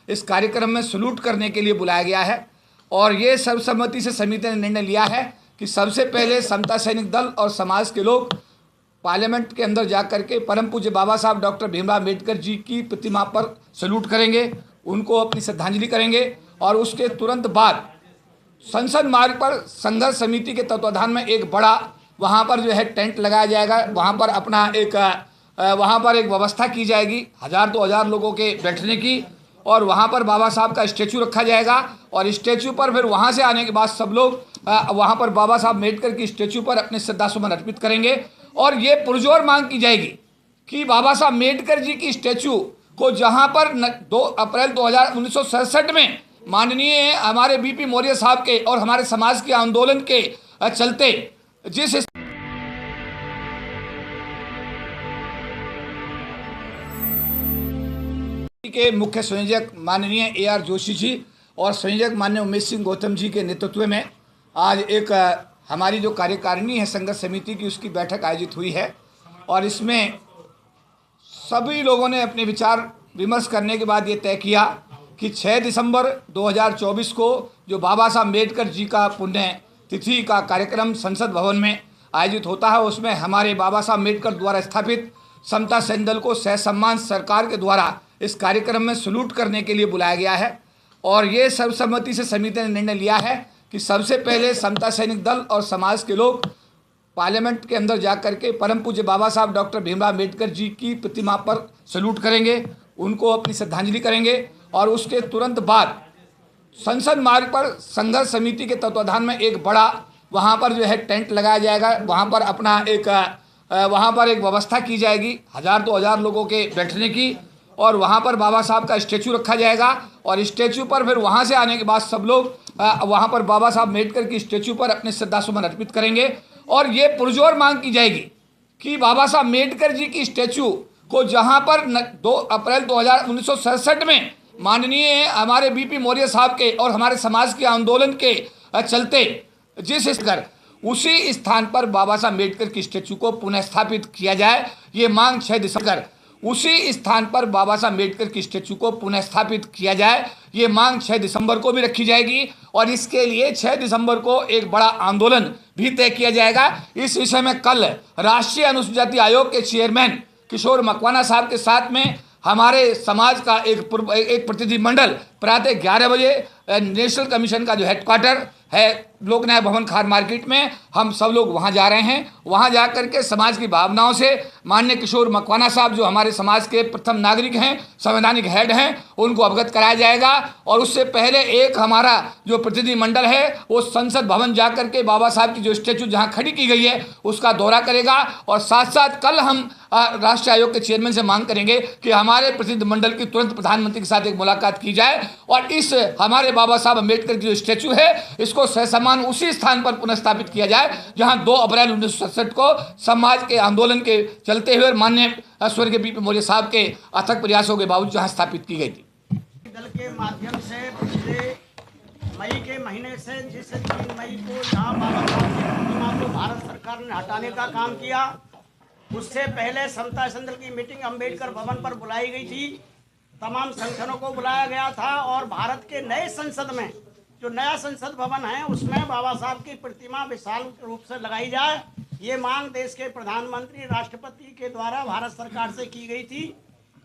इस कार्यक्रम में सल्यूट करने के लिए बुलाया गया है। और ये सर्वसम्मति से समिति ने निर्णय लिया है कि सबसे पहले समता सैनिक दल और समाज के लोग पार्लियामेंट के अंदर जा कर के परम पूज्य बाबा साहब डॉक्टर भीमराव अम्बेडकर जी की प्रतिमा पर सल्यूट करेंगे, उनको अपनी श्रद्धांजलि करेंगे। और उसके तुरंत बाद संसद मार्ग पर संघर्ष समिति के तत्वाधान में एक बड़ा वहाँ पर जो है टेंट लगाया जाएगा। वहाँ पर अपना एक वहाँ पर एक व्यवस्था की जाएगी 1000-2000 लोगों के बैठने की। और वहाँ पर बाबा साहब का स्टैचू रखा जाएगा और स्टैचू पर फिर वहाँ से आने के बाद सब लोग वहाँ पर बाबा साहब अम्बेडकर की स्टैचू पर अपने श्रद्धासुमन अर्पित करेंगे। और ये पुरजोर मांग की जाएगी कि बाबा साहब अम्बेडकर जी की स्टैचू को जहाँ पर 2 अप्रैल 1967 में माननीय हमारे बीपी मौर्य साहब के और हमारे समाज के आंदोलन के चलते जिस के मुख्य संयोजक माननीय AR जोशी जी और संयोजक माननीय उमेश सिंह गौतम जी के नेतृत्व में आज एक हमारी जो कार्यकारिणी है संघर्ष समिति की, उसकी बैठक आयोजित हुई है। और इसमें सभी लोगों ने अपने विचार विमर्श करने के बाद ये तय किया कि 6 दिसंबर 2024 को जो बाबा साहब अम्बेडकर जी का पुण्य तिथि का कार्यक्रम संसद भवन में आयोजित होता है, उसमें हमारे बाबा साहब अम्बेडकर द्वारा स्थापित समता सैनिक दल को सहसम्मान सरकार के द्वारा इस कार्यक्रम में सल्यूट करने के लिए बुलाया गया है। और ये सर्वसम्मति से समिति ने निर्णय लिया है कि सबसे पहले समता सैनिक दल और समाज के लोग पार्लियामेंट के अंदर जा कर के परम पूज्य बाबा साहब डॉक्टर भीमराव अम्बेडकर जी की प्रतिमा पर सल्यूट करेंगे, उनको अपनी श्रद्धांजलि करेंगे। और उसके तुरंत बाद संसद मार्ग पर संघर्ष समिति के तत्वाधान में एक बड़ा वहाँ पर जो है टेंट लगाया जाएगा। वहाँ पर अपना एक वहाँ पर एक व्यवस्था की जाएगी 1000-2000 लोगों के बैठने की। और वहाँ पर बाबा साहब का स्टैचू रखा जाएगा और स्टैचू पर फिर वहाँ से आने के बाद सब लोग वहाँ पर बाबा साहब अम्बेडकर की स्टैचू पर अपने श्रद्धासुमन अर्पित करेंगे। और ये पुरजोर मांग की जाएगी कि बाबा साहब अम्बेडकर जी की स्टैचू को जहाँ पर 2 अप्रैल 1967 में माननीय हमारे बीपी मौर्य साहब के और हमारे समाज के आंदोलन के चलते जिस उसी स्थान पर बाबा साहब अम्बेडकर की स्टैचू को पुनः स्थापित किया जाए। ये मांग 6 दिसंबर उसी स्थान पर बाबा साहब अम्बेडकर की स्टैचू को पुनः स्थापित किया जाए, ये मांग 6 दिसंबर को भी रखी जाएगी। और इसके लिए 6 दिसंबर को एक बड़ा आंदोलन भी तय किया जाएगा। इस विषय में कल राष्ट्रीय अनुसूचित जाति आयोग के चेयरमैन किशोर मकवाना साहब के साथ में हमारे समाज का एक प्रतिनिधिमंडल प्रातः 11 बजे नेशनल कमीशन का जो हेडक्वार्टर है लोक न्याय भवन खार मार्केट में, हम सब लोग वहां जा रहे हैं। वहां जा करके समाज की भावनाओं से माननीय किशोर मकवाना साहब जो हमारे समाज के प्रथम नागरिक हैं, संवैधानिक हेड हैं, उनको अवगत कराया जाएगा। और उससे पहले एक हमारा जो प्रतिनिधिमंडल है वो संसद भवन जा करके बाबा साहब की जो स्टैचू जहां खड़ी की गई है उसका दौरा करेगा। और साथ साथ कल हम राष्ट्रीय आयोग के चेयरमैन से मांग करेंगे कि हमारे प्रतिनिधिमंडल की तुरंत प्रधानमंत्री के साथ एक मुलाकात की जाए और इस हमारे बाबा साहब अम्बेडकर की जो स्टैचू है इसको सहसम्मान उसी स्थान पर पुनः स्थापित किया जाए जहां 2 अप्रैल 1967 को समाज के आंदोलन के चलते हुए माननीय स्वर्गीय बीपी मौर्य साहब के अथक प्रयासों के बावजूद जहां स्थापित की गई थी। दल के माध्यम से पिछले मई के महीने से जिस 3 मई को जहां बाबा साहब की प्रतिमा को भारत सरकार ने हटाने का काम किया, उससे पहले समता सैनिक दल की मीटिंग अंबेडकर भवन पर बुलाई गई थी। तमाम संगठनों को बुलाया गया था और भारत के नए संसद में जो नया संसद भवन है उसमें बाबा साहब की प्रतिमा विशाल रूप से लगाई जाए, ये मांग देश के प्रधानमंत्री राष्ट्रपति के द्वारा भारत सरकार से की गई थी।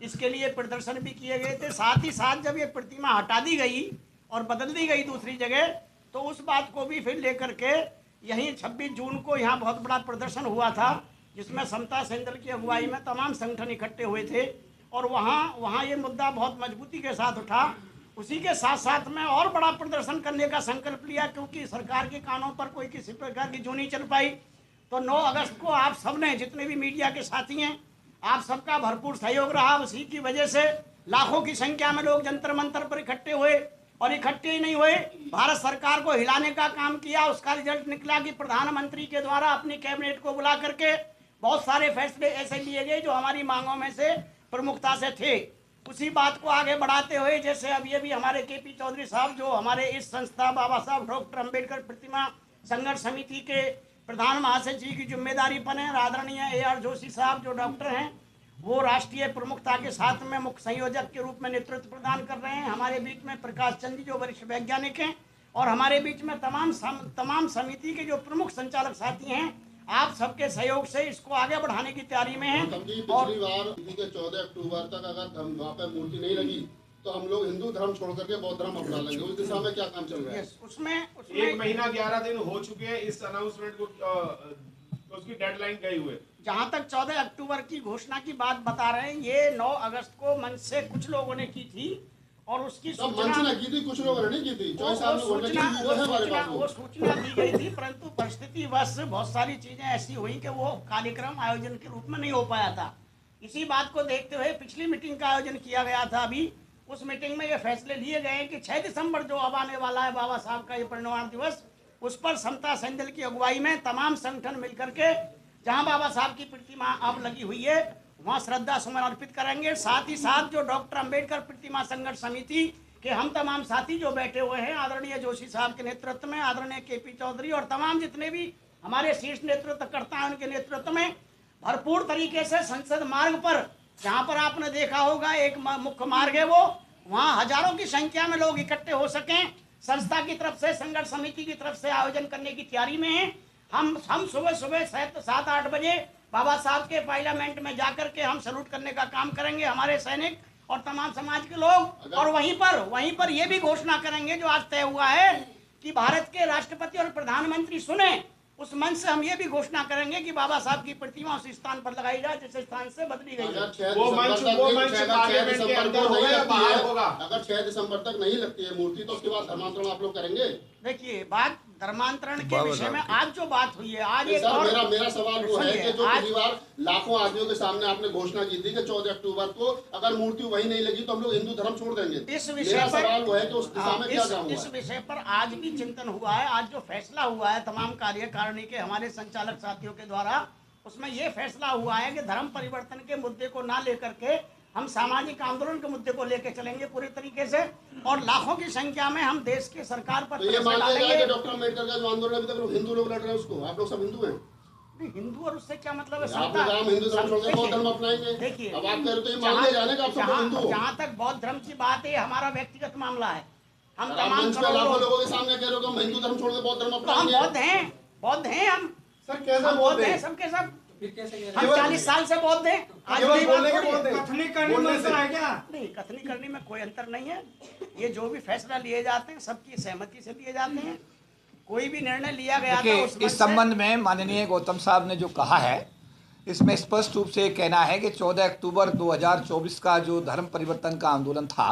इसके लिए प्रदर्शन भी किए गए थे। साथ ही साथ जब ये प्रतिमा हटा दी गई और बदल दी गई दूसरी जगह, तो उस बात को भी फिर लेकर के यहीं 26 जून को यहाँ बहुत बड़ा प्रदर्शन हुआ था जिसमें समता सैनिक दल की अगुवाई में तमाम संगठन इकट्ठे हुए थे और वहाँ ये मुद्दा बहुत मजबूती के साथ उठा। उसी के साथ साथ में और बड़ा प्रदर्शन करने का संकल्प लिया क्योंकि सरकार के कानों पर कोई किसी प्रकार की जू नहीं चल पाई। तो 9 अगस्त को आप सबने, जितने भी मीडिया के साथी हैं, आप सबका भरपूर सहयोग रहा। उसी की वजह से लाखों की संख्या में लोग जंतर मंतर पर इकट्ठे हुए और इकट्ठे ही नहीं हुए, भारत सरकार को हिलाने का काम किया। उसका रिजल्ट निकला कि प्रधानमंत्री के द्वारा अपनी कैबिनेट को बुला करके बहुत सारे फैसले ऐसे लिए गए जो हमारी मांगों में से प्रमुखता से थे। उसी बात को आगे बढ़ाते हुए जैसे अभी हमारे KP चौधरी साहब जो हमारे इस संस्था बाबा साहब डॉक्टर अम्बेडकर प्रतिमा संघर्ष समिति के प्रधान महासचिव की जिम्मेदारी पर हैं, आदरणीय AR जोशी साहब जो डॉक्टर हैं, वो राष्ट्रीय प्रमुखता के साथ में मुख्य संयोजक के रूप में नेतृत्व प्रदान कर रहे हैं। हमारे बीच में प्रकाश चंद जी जो वरिष्ठ वैज्ञानिक हैं, और हमारे बीच में तमाम समिति के जो प्रमुख संचालक साथी हैं। आप सबके सहयोग से इसको आगे बढ़ाने की तैयारी में हैं। और पिछली बार 14 अक्टूबर तक अगर वहाँ पे मूर्ति नहीं लगी तो हम लोग हिंदू धर्म छोड़ करके बौद्ध धर्म अपना लेंगे। उस दिशा में क्या काम चल रहा है? उसमें 1 महीना 11 दिन हो चुके हैं इस अनाउंसमेंट को, उसकी डेडलाइन गई हुए। जहां तक 14 अक्टूबर की घोषणा की बात बता रहे हैं, ये 9 अगस्त को मंच से कुछ लोगों ने की थी, और उसकी सूचना की थी, कुछ लोगों ने नहीं की थी। वो सूचना दी गई थी, परंतु परिस्थिति बस बहुत सारी चीजें ऐसी हुई कि वो कार्यक्रम आयोजन के रूप में नहीं हो पाया था। इसी बात को देखते हुए पिछली मीटिंग का आयोजन किया गया था। अभी उस मीटिंग में ये फैसले लिए गए कि 6 दिसंबर जो अब आने वाला है बाबा साहब का ये परिनिर्वाण दिवस, उस पर समता सेंधिल की अगुवाई में तमाम संगठन मिलकर के जहां बाबा साहब की प्रतिमा अब लगी हुई है वहां श्रद्धा सुमन अर्पित करेंगे। साथ ही साथ जो डॉक्टर अंबेडकर प्रतिमा संघर्ष समिति के हम तमाम साथी जो बैठे हुए हैं, आदरणीय जोशी साहब के नेतृत्व में, आदरणीय केपी चौधरी और तमाम जितने भी हमारे शीर्ष नेतृत्वकर्ता हैं, उनके नेतृत्व में भरपूर तरीके से संसद मार्ग पर, जहाँ पर आपने देखा होगा एक मुख्य मार्ग है, वो वहाँ हजारों की संख्या में लोग इकट्ठे हो सकें, संस्था की तरफ से, संघर्ष समिति की तरफ से आयोजन करने की तैयारी में हैं। हम सुबह 7-8 बजे बाबा साहब के पार्लियामेंट में जाकर के हम सैल्यूट करने का काम करेंगे, हमारे सैनिक और तमाम समाज के लोग। और वहीं पर ये भी घोषणा करेंगे जो आज तय हुआ है कि भारत के राष्ट्रपति और प्रधानमंत्री सुने, उस मंच से हम ये भी घोषणा करेंगे कि बाबा साहब की प्रतिमा उस स्थान पर लगाई जाए जिस स्थान से बदली गई है। वो मंच पार्लियामेंट के अंदर होगा या बाहर होगा? अगर 6 दिसंबर तक नहीं लगती है मूर्ति तो उसके बाद धर्मांतरण आप लोग करेंगे? देखिए, बात धर्मांतरण के विषय में आज जो बात हुई है, आज एक और मेरा सवाल वो है कि जो पिछली बार लाखों आदमियों के सामने आपने घोषणा की थी कि 14 अक्टूबर को अगर मूर्ति वही नहीं लगी तो हम लोग हिंदू धर्म छोड़ देंगे। इस विषय पर सवाल वो है कि उस दिशा में क्या काम हुआ? इस विषय पर आज भी चिंतन हुआ है। आज जो फैसला हुआ है तमाम कार्यकारिणी के हमारे संचालक साथियों के द्वारा, उसमें यह फैसला हुआ है कि धर्म परिवर्तन के मुद्दे को ना लेकर के हम सामाजिक आंदोलन के मुद्दे को लेकर चलेंगे पूरी तरीके से, और लाखों की संख्या में हम देश के सरकार पर तो ये मान लिया कि डॉक्टर अम्बेडकर का जो आंदोलन अभी तक लोग हिंदू लोग लड़ रहे हैं उसको, आप लोग सब हिंदू हैं? हिंदू और उससे क्या मतलब है? हिंदू धर्म छोड़कर बौद्ध धर्म अपनाएंगे। देखिए, अब आप कह रहे हो तो ये मान लिया जाने का आप सब हिंदू हो। जहाँ तक बौद्ध धर्म की बात है, हमारा व्यक्तिगत मामला है। हम तमाम लाखों लोगों के सामने कह रहे हो हम हिंदू धर्म छोड़कर बौद्ध धर्म अपनाएंगे। हम बौद्ध हैं हम। सर कैसे बौद्ध हैं? सबके सब हम 40 साल से बौद्ध हैं। आज भी कथनी करनी है क्या? नहीं, कथनी करने में कोई अंतर नहीं है। ये जो भी फैसला लिए जाते हैं सबकी सहमति से लिए जाते हैं। कोई भी निर्णय लिया गया था इस संबंध में माननीय गौतम साहब ने जो कहा है, इसमें स्पष्ट रूप से कहना है कि 14 अक्टूबर 2024 का जो धर्म परिवर्तन का आंदोलन था,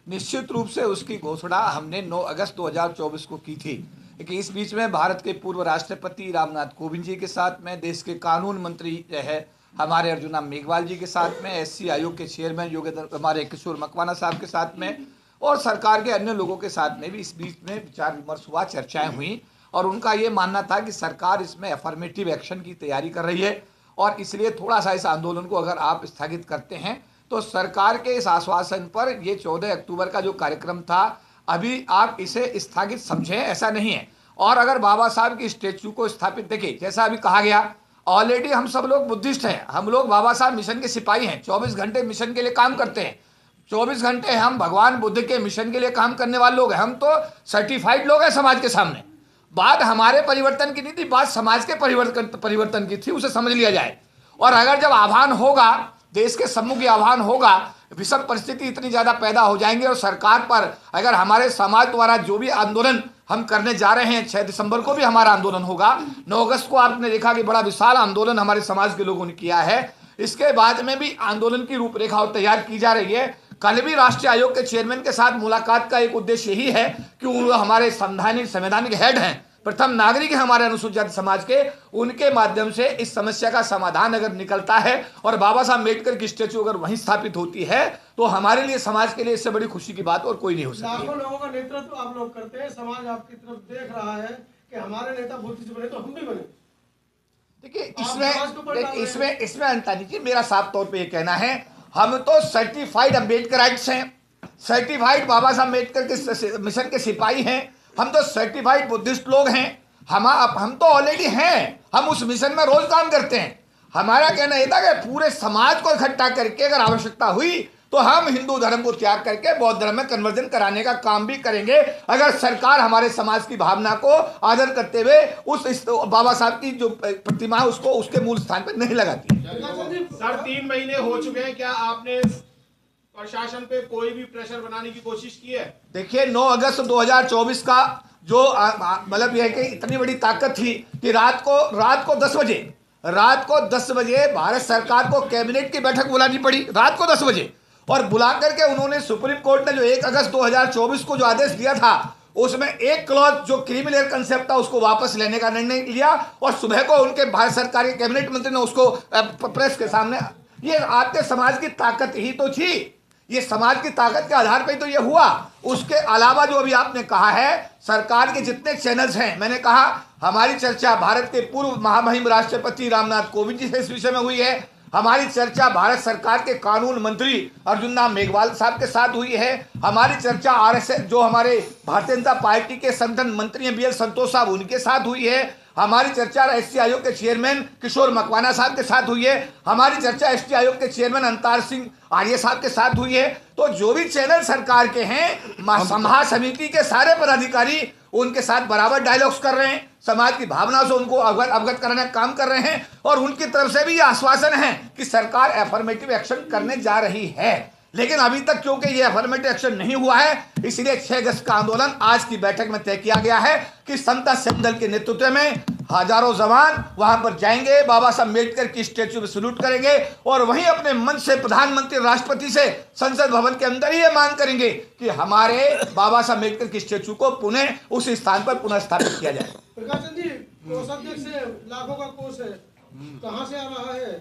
निश्चित रूप से उसकी घोषणा हमने 9 अगस्त 2024 को की थी। कि इस बीच में भारत के पूर्व राष्ट्रपति रामनाथ कोविंद जी के साथ में, देश के कानून मंत्री है हमारे अर्जुना मेघवाल जी के साथ में, एससी आयोग के चेयरमैन योगेंद्र हमारे किशोर मकवाना साहब के साथ में, और सरकार के अन्य लोगों के साथ में भी इस बीच में विचार विमर्श हुआ, चर्चाएं हुई, और उनका ये मानना था कि सरकार इसमें अफर्मेटिव एक्शन की तैयारी कर रही है, और इसलिए थोड़ा सा इस आंदोलन को अगर आप स्थगित करते हैं तो सरकार के इस आश्वासन पर ये 14 अक्टूबर का जो कार्यक्रम था अभी आप इसे स्थगित समझें, ऐसा नहीं है। और अगर बाबा साहब की स्टेचू को स्थापित, देखिए जैसा अभी कहा गया, ऑलरेडी हम सब लोग बुद्धिस्ट हैं, हम लोग बाबा साहब मिशन के सिपाही हैं, 24 घंटे मिशन के लिए काम करते हैं, 24 घंटे हम भगवान बुद्ध के मिशन के लिए काम करने वाले लोग हैं, हम तो सर्टिफाइड लोग हैं समाज के सामने। बात हमारे परिवर्तन की नहीं थी, बात समाज के परिवर्तन की थी, उसे समझ लिया जाए। और अगर जब आह्वान होगा, देश के सम्मुख आह्वान होगा, विषम परिस्थिति इतनी ज़्यादा पैदा हो जाएंगे और सरकार पर अगर हमारे समाज द्वारा जो भी आंदोलन हम करने जा रहे हैं, 6 दिसंबर को भी हमारा आंदोलन होगा, 9 अगस्त को आपने देखा कि बड़ा विशाल आंदोलन हमारे समाज के लोगों ने किया है, इसके बाद में भी आंदोलन की रूपरेखा तैयार की जा रही है। कल भी राष्ट्रीय आयोग के चेयरमैन के साथ मुलाकात का एक उद्देश्य यही है कि वो हमारे संवैधानिक हेड हैं, प्रथम नागरिक है हमारे अनुसूचित जाति समाज के, उनके माध्यम से इस समस्या का समाधान अगर निकलता है और बाबा साहब अम्बेडकर की स्टेचू अगर वहीं स्थापित होती है तो हमारे लिए, समाज के लिए इससे बड़ी खुशी की बात और कोई नहीं हो सकती। लाखों लोगों का नेतृत्व आप लोग करते हैं, समाज आपकी तरफ देख रहा है कि हमारे नेता बुद्धिस्ट बने तो हम भी बने। देखिए इसमें अंतानी जी, मेरा साफ तौर पे ये कहना है, हम तो सर्टिफाइड अम्बेडकराइट्स हैं, सर्टिफाइड बाबा साहब अम्बेडकर के मिशन के सिपाही हैं, हम तो सर्टिफाइड बुद्धिस्ट लोग हैं, हम तो ऑलरेडी हैं, हम उस मिशन में रोज काम करते हैं। हमारा कहना यह था कि पूरे समाज को इकट्ठा करके अगर आवश्यकता हुई तो हम हिंदू धर्म को त्याग करके बौद्ध धर्म में कन्वर्जन कराने का काम भी करेंगे, अगर सरकार हमारे समाज की भावना को आदर करते हुए उस बाबा साहब की जो प्रतिमा है उसको उसके मूल स्थान पर नहीं लगाती। सर 3 महीने हो चुके हैं, क्या आपने प्रशासन पे कोई भी प्रेशर बनाने की कोशिश की है? देखिए 9 अगस्त 2024 का जो मतलब यह है कि इतनी बड़ी ताकत थी कि रात को 10 बजे भारत सरकार को कैबिनेट की बैठक बुलानी पड़ी, रात को 10 बजे, और बुला करके उन्होंने सुप्रीम कोर्ट ने जो 1 अगस्त 2024 को जो आदेश दिया था उसमें एक क्लॉज जो क्रिमिनल कंसेप्ट था उसको वापस लेने का निर्णय लिया, और सुबह को उनके भारत सरकार के कैबिनेट मंत्री ने उसको प्रेस के सामने, ये आपके समाज की ताकत ही तो थी, ये समाज की ताकत के आधार पर तो ये हुआ। उसके अलावा जो अभी आपने कहा है, सरकार के जितने चैनल्स हैं, मैंने कहा हमारी चर्चा भारत के पूर्व महामहिम राष्ट्रपति रामनाथ कोविंद जी से इस विषय में हुई है, हमारी चर्चा भारत सरकार के कानून मंत्री अर्जुन राम मेघवाल साहब के साथ हुई है, हमारी चर्चा आरएसएस जो हमारे भारतीय जनता पार्टी के संगठन मंत्री हैं बीएल संतोष साहब उनके साथ हुई है, हमारी चर्चा एसटी आयोग के चेयरमैन किशोर मकवाना साहब के साथ हुई है, हमारी चर्चा एसटी आयोग के चेयरमैन अंतार सिंह आर्य साहब के साथ हुई है। तो जो भी चैनल सरकार के हैं, महासमिति के सारे पदाधिकारी उनके साथ बराबर डायलॉग्स कर रहे हैं, समाज की भावना से उनको अवगत कराने का काम कर रहे हैं, और उनकी तरफ से भी ये आश्वासन है कि सरकार एफर्मेटिव एक्शन करने जा रही है। लेकिन अभी तक क्योंकि ये अफर्मेटिव एक्शन नहीं हुआ है, इसलिए 6 अगस्त का आंदोलन आज की बैठक में तय किया गया है कि समता सेन दल के नेतृत्व में हजारों जवान वहां पर जाएंगे, बाबा साहब अम्बेडकर की स्टैच्यू में सैल्यूट करेंगे, और वहीं अपने मंच से प्रधानमंत्री राष्ट्रपति से संसद भवन के अंदर ही ये मांग करेंगे कि हमारे बाबा साहब अम्बेडकर की स्टैच्यू को पुनः उस स्थान पर पुनः स्थापित किया जाए। प्रकाश चंद जी, कोषाध्यक्ष से लाखों का कोष है, कहाँ से आ रहा है,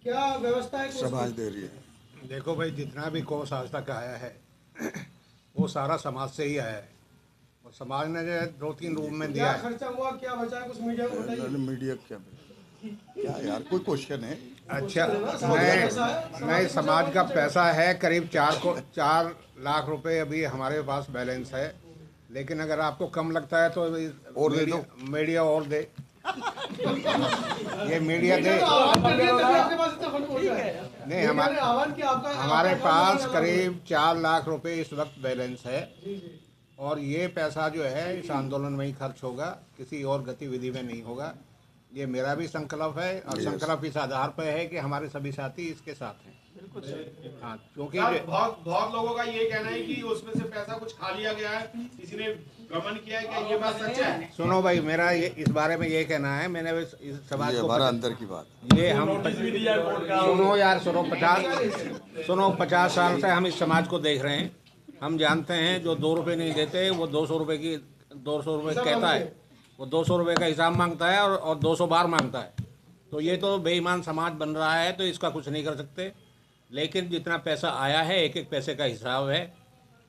क्या व्यवस्था है? समाज दे रही है। देखो भाई, जितना भी कोष आज तक आया है वो सारा समाज से ही आया है, और समाज ने जो 2-3 रूप में दिया है। क्या खर्चा हुआ, क्या बचा है, कुछ मीडिया को बताइए। मीडिया क्या यार, कोई क्वेश्चन है? अच्छा, मैं समाज का पैसा है करीब 4 लाख रुपए अभी हमारे पास बैलेंस है, लेकिन अगर आपको कम लगता है तो और दे दो, मीडिया और दे, ये मीडिया दे। नहीं, हमारे पास करीब 4 लाख रुपए इस वक्त बैलेंस है, और ये पैसा जो है इस आंदोलन में ही खर्च होगा, किसी और गतिविधि में नहीं होगा। ये मेरा भी संकल्प है, और संकल्प इस आधार पर है कि हमारे सभी साथी इसके साथ हैं। हाँ, क्योंकि बहुत लोगों का ये कहना है कि उसमें से पैसा कुछ खा लिया गया है, किसी ने गमन किया है, क्या ये बात सच है? सुनो भाई, मेरा ये इस बारे में ये कहना है, मैंने इस समाज को हमारा अंदर की बात, ये हम सुनो यार, सुनो 50 साल से हम इस समाज को देख रहे हैं, हम जानते हैं जो 2 रुपये नहीं देते वो 200 रुपये कहता है, वो 200 रुपये का हिसाब मांगता है और 200 बार मांगता है। तो ये तो बेईमान समाज बन रहा है, तो इसका कुछ नहीं कर सकते। लेकिन जितना पैसा आया है, एक एक पैसे का हिसाब है,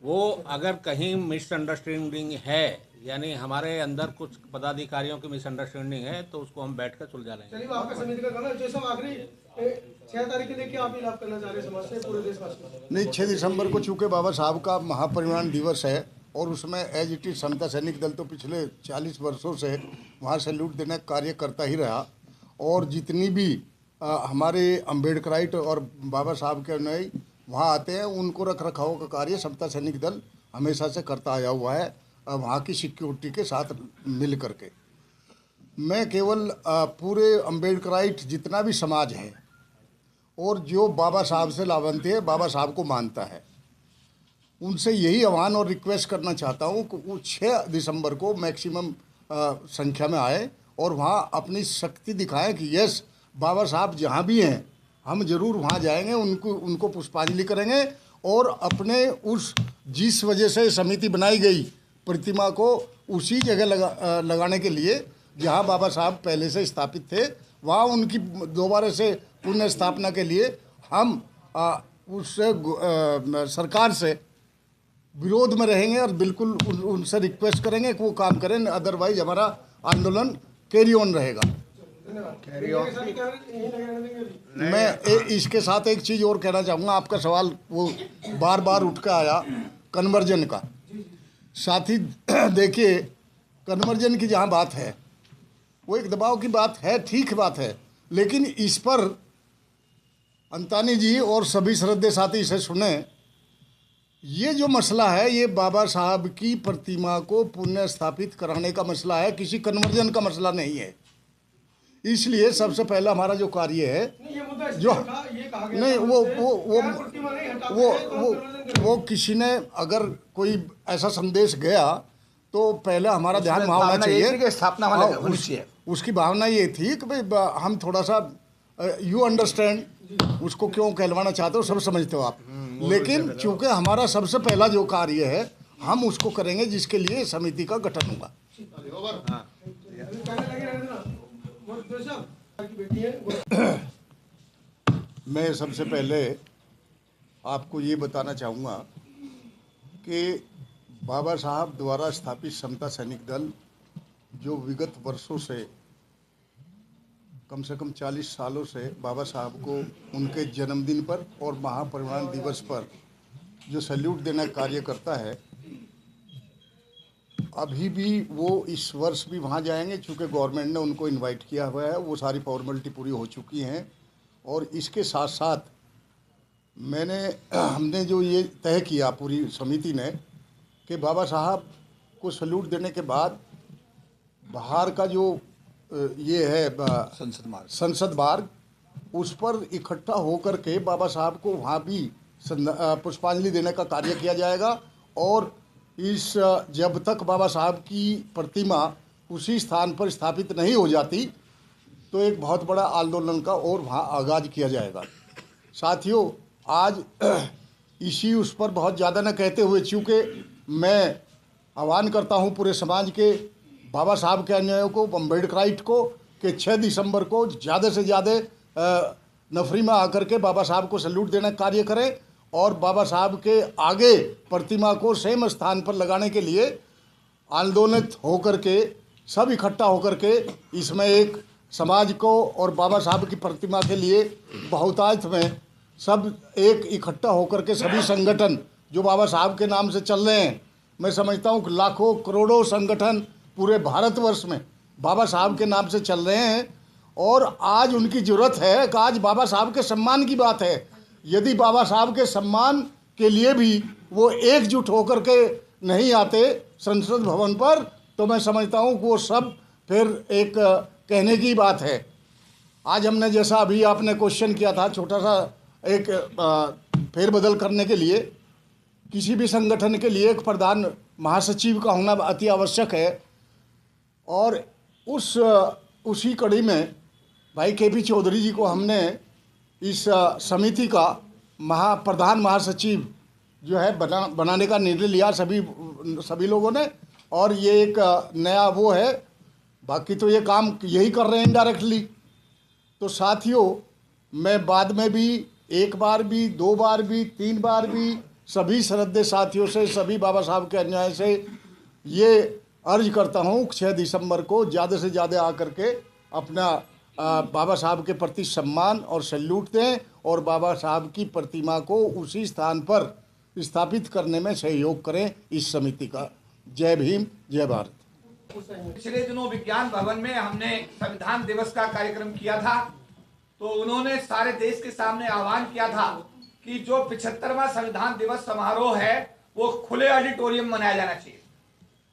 वो अगर कहीं मिसअंडरस्टैंडिंग है, यानी हमारे अंदर कुछ पदाधिकारियों की मिसअंडरस्टैंडिंग है, तो उसको हम बैठकर सुलझा लेंगे। चलिए, आपका समिति का कहना जैसा आखिरी 6 तारीख के लिए क्या अपील आप करना चाह रहे हैं समाज से, पूरे देशवासियों? नहीं, 6 दिसंबर को चूँकि बाबा साहब का महापरिनिर्वाण दिवस है, और उसमें एज इट इज समता सैनिक दल तो पिछले 40 वर्षों से वहाँ सैल्यूट देने का कार्य करता ही रहा, और जितनी भी हमारे अम्बेडकराइट और बाबा साहब के अनुयायी वहाँ आते हैं, उनको रख रखाव का कार्य समता सैनिक दल हमेशा से करता आया हुआ है, वहाँ की सिक्योरिटी के साथ मिल करके। मैं केवल पूरे अम्बेडकराइट जितना भी समाज है और जो बाबा साहब से लाभान्वित है, बाबा साहब को मानता है, उनसे यही आह्वान और रिक्वेस्ट करना चाहता हूँ कि वो 6 दिसंबर को मैक्सिमम संख्या में आए और वहाँ अपनी शक्ति दिखाएं कि यस, बाबा साहब जहाँ भी हैं हम जरूर वहाँ जाएंगे, उनको पुष्पांजलि करेंगे, और अपने उस जिस वजह से समिति बनाई गई प्रतिमा को उसी जगह लगाने के लिए जहाँ बाबा साहब पहले से स्थापित थे, वहाँ उनकी दोबारा से पुनः स्थापना के लिए हम उससे सरकार से विरोध में रहेंगे, और बिल्कुल उनसे रिक्वेस्ट करेंगे कि वो काम करें, अदरवाइज हमारा आंदोलन कैरी ऑन रहेगा। मैं इसके साथ एक चीज़ और कहना चाहूँगा, आपका सवाल वो बार बार उठ कर आया कन्वर्जन का। साथ ही देखिए, कन्वर्जन की जहाँ बात है वो एक दबाव की बात है, ठीक बात है, लेकिन इस पर अंतानी जी और सभी श्रद्धेय साथी इसे सुने। ये जो मसला है ये बाबा साहब की प्रतिमा को पुनः स्थापित कराने का मसला है, किसी कन्वर्जन का मसला नहीं है। इसलिए सबसे पहला हमारा जो कार्य है ये मुद्दा जो ये कहा गया नहीं वो वो किसी ने अगर कोई ऐसा संदेश गया तो पहले हमारा ध्यान वहाँ होना भावना ये चाहिए थी कि स्थापना हाँ, वाला होनी चाहिए। उसकी भावना ये थी कि भाई हम थोड़ा सा यू अंडरस्टैंड उसको क्यों कहलवाना चाहते हो, सब समझते हो आप। लेकिन चूंकि हमारा सबसे पहला जो कार्य है हम उसको करेंगे जिसके लिए समिति का गठन होगा। मैं सबसे पहले आपको ये बताना चाहूँगा कि बाबा साहब द्वारा स्थापित समता सैनिक दल जो विगत वर्षों से कम से कम 40 सालों से बाबा साहब को उनके जन्मदिन पर और महापरिनिर्वाण दिवस पर जो सैल्यूट देना कार्य करता है, अभी भी वो इस वर्ष भी वहाँ जाएंगे। चूँकि गवर्नमेंट ने उनको इनवाइट किया हुआ है, वो सारी फॉर्मेलिटी पूरी हो चुकी हैं। और इसके साथ साथ हमने जो ये तय किया पूरी समिति ने कि बाबा साहब को सैल्यूट देने के बाद बाहर का जो ये है संसद मार्ग, उस पर इकट्ठा होकर के बाबा साहब को वहाँ भी पुष्पांजलि देने का कार्य किया जाएगा। और जब तक बाबा साहब की प्रतिमा उसी स्थान पर स्थापित नहीं हो जाती तो एक बहुत बड़ा आंदोलन का और वहाँ आगाज किया जाएगा। साथियों, आज इसी उस पर बहुत ज़्यादा न कहते हुए, चूँकि मैं आह्वान करता हूँ पूरे समाज के बाबा साहब के अनुयायियों को, अम्बेडकराइट को, कि 6 दिसंबर को ज़्यादा से ज़्यादा नफरी में आकर के बाबा साहब को सैल्यूट देना कार्य करें और बाबा साहब के आगे प्रतिमा को सेम स्थान पर लगाने के लिए आंदोलित होकर के सब इकट्ठा होकर के इसमें एक समाज को और बाबा साहब की प्रतिमा के लिए बहुतायत में सब एक इकट्ठा होकर के सभी संगठन जो बाबा साहब के नाम से चल रहे हैं, मैं समझता हूँ कि लाखों करोड़ों संगठन पूरे भारतवर्ष में बाबा साहब के नाम से चल रहे हैं। और आज उनकी ज़रूरत है कि आज बाबा साहब के सम्मान की बात है। यदि बाबा साहब के सम्मान के लिए भी वो एकजुट होकर के नहीं आते संसद भवन पर, तो मैं समझता हूँ कि वो सब फिर एक कहने की बात है। आज हमने जैसा अभी आपने क्वेश्चन किया था, छोटा सा एक फेरबदल करने के लिए किसी भी संगठन के लिए एक प्रधान महासचिव का होना अति आवश्यक है। और उसी कड़ी में भाई KP चौधरी जी को हमने इस समिति का प्रधान महासचिव जो है बनाने का निर्णय लिया सभी लोगों ने। और ये एक नया वो है, बाकी तो ये काम यही कर रहे हैं इनडायरेक्टली। तो साथियों, मैं बाद में भी एक बार भी, 2 बार भी, 3 बार भी सभी श्रद्धेय साथियों से, सभी बाबा साहब के अन्याय से ये अर्ज करता हूँ 6 दिसंबर को ज़्यादा से ज़्यादा आकर के अपना बाबा साहब के प्रति सम्मान और सैल्यूट दें और बाबा साहब की प्रतिमा को उसी स्थान पर स्थापित करने में सहयोग करें इस समिति का। जय भीम, जय भारत। पिछले दिनों विज्ञान भवन में हमने संविधान दिवस का कार्यक्रम किया था, तो उन्होंने सारे देश के सामने आह्वान किया था कि जो 75वां संविधान दिवस समारोह है वो खुले ऑडिटोरियम में मनाया जाना चाहिए।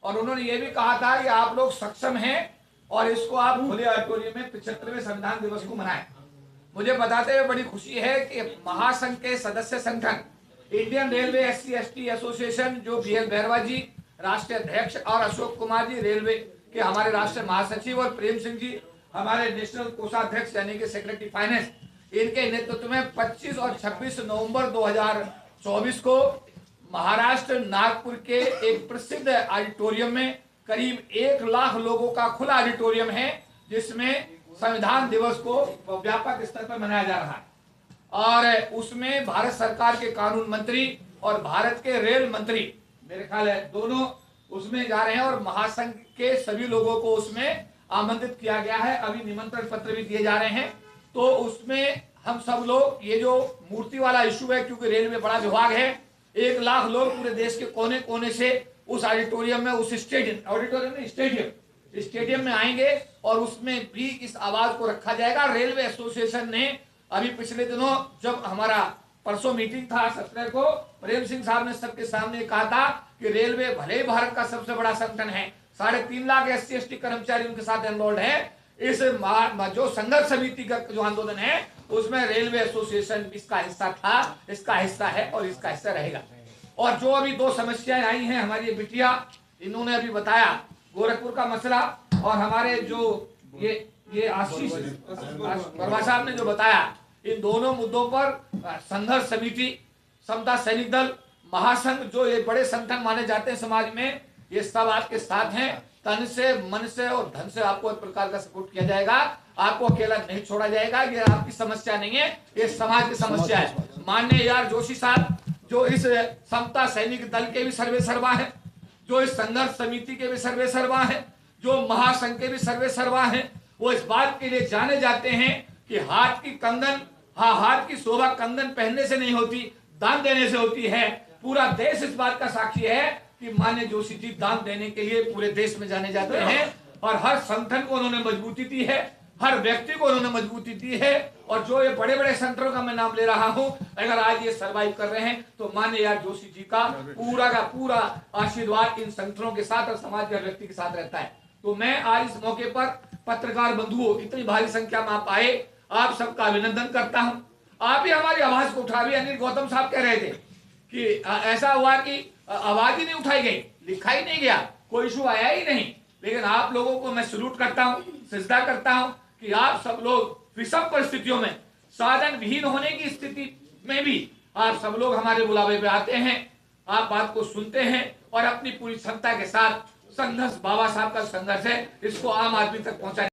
और उन्होंने ये भी कहा था कि आप लोग सक्षम हैं और इसको आप खुले ऑडिटोरियम में 75वें संविधान दिवस को मनाएं। मुझे बताते हुए बड़ी खुशी है कि महासंघ के सदस्य संगठन इंडियन रेलवे SC/ST एसोसिएशन, जो BL बैरवा जी राष्ट्रीय अध्यक्ष और अशोक कुमार जी रेलवे के हमारे राष्ट्रीय महासचिव और प्रेम सिंह जी हमारे नेशनल कोषाध्यक्ष यानी कि सेक्रेटरी फाइनेंस, इनके नेतृत्व में 25 और 26 नवंबर 2024 को महाराष्ट्र नागपुर के एक प्रसिद्ध ऑडिटोरियम में करीब 1 लाख लोगों का खुला ऑडिटोरियम है, जिसमें संविधान दिवस को व्यापक स्तर पर मनाया जा रहा है। और उसमें भारत सरकार के कानून मंत्री और भारत के रेल मंत्री, मेरे ख्याल है दोनों उसमें जा रहे हैं और महासंघ के सभी लोगों को उसमें आमंत्रित किया गया है। अभी निमंत्रण पत्र भी दिए जा रहे हैं। तो उसमें हम सब लोग, ये जो मूर्ति वाला इशू है, क्योंकि रेलवे बड़ा विभाग है, 1 लाख लोग पूरे देश के कोने कोने से उस ऑडिटोरियम में, उस स्टेडियम स्टेडियम में आएंगे और उसमें भी इस आवाज को रखा जाएगा। रेलवे एसोसिएशन ने अभी पिछले दिनों जब हमारा परसों मीटिंग था 17 को, प्रेम सिंह साहब ने सबके सामने कहा था कि रेलवे भले ही भारत का सबसे बड़ा संगठन है, 3.5 लाख SC/ST कर्मचारी उनके साथ एनरोल्ड है। इस जो संघर्ष समिति का जो आंदोलन है उसमें रेलवे एसोसिएशन इसका हिस्सा था, इसका हिस्सा है और इसका हिस्सा रहेगा। और जो अभी 2 समस्याएं आई हैं, हमारी बिटिया इन्होंने अभी बताया गोरखपुर का मसला, और हमारे जो ये आशीष वर्मा साहब ने जो बताया, इन दोनों मुद्दों पर संघर्ष समिति, समता सैनिक दल, महासंघ, जो ये बड़े संगठन माने जाते हैं समाज में, ये सब आपके साथ हैं। तन से, मन से और धन से आपको एक प्रकार का सपोर्ट किया जाएगा। आपको अकेला नहीं छोड़ा जाएगा। ये आपकी समस्या नहीं है, ये समाज की समस्या है। माननीय AR जोशी साहब जो इस समता सैनिक दल के भी सर्वे सर्वा है, जो इस संघर्ष समिति के भी सर्वे सर्वा है, जो महासंघ के भी सर्वे सर्वा है, वो इस बात के लिए जाने जाते हैं कि हाथ की शोभा कंगन पहनने से नहीं होती, दान देने से होती है। पूरा देश इस बात का साक्षी है कि माननीय जोशी जी दान देने के लिए पूरे देश में जाने जाते हैं, और हर संगठन को उन्होंने मजबूती दी है, हर व्यक्ति को उन्होंने मजबूती दी है। और जो ये बड़े बड़े संगठनों का मैं नाम ले रहा हूं, अगर आज ये सर्वाइव कर रहे हैं तो माननीय AR जोशी जी का पूरा आशीर्वाद इन संगठनों के साथ और समाज के व्यक्ति के साथ रहता है। तो मैं आज इस मौके पर पत्रकार बंधुओं, इतनी भारी संख्या में आप आए, आप सबका अभिनंदन करता हूं। आप ही हमारी आवाज को उठा, भी अनिल गौतम साहब कह रहे थे कि ऐसा हुआ कि आवाज ही नहीं उठाई गई, लिखा ही नहीं गया, कोई इशू आया ही नहीं। लेकिन आप लोगों को मैं सैल्यूट करता हूं, सिजदा करता हूं कि आप सब लोग विषम परिस्थितियों में, साधन विहीन होने की स्थिति में भी आप सब लोग हमारे बुलावे पे आते हैं, आप बात को सुनते हैं और अपनी पूरी क्षमता के साथ संघर्ष, बाबा साहब का संघर्ष है, इसको आम आदमी तक पहुंचाने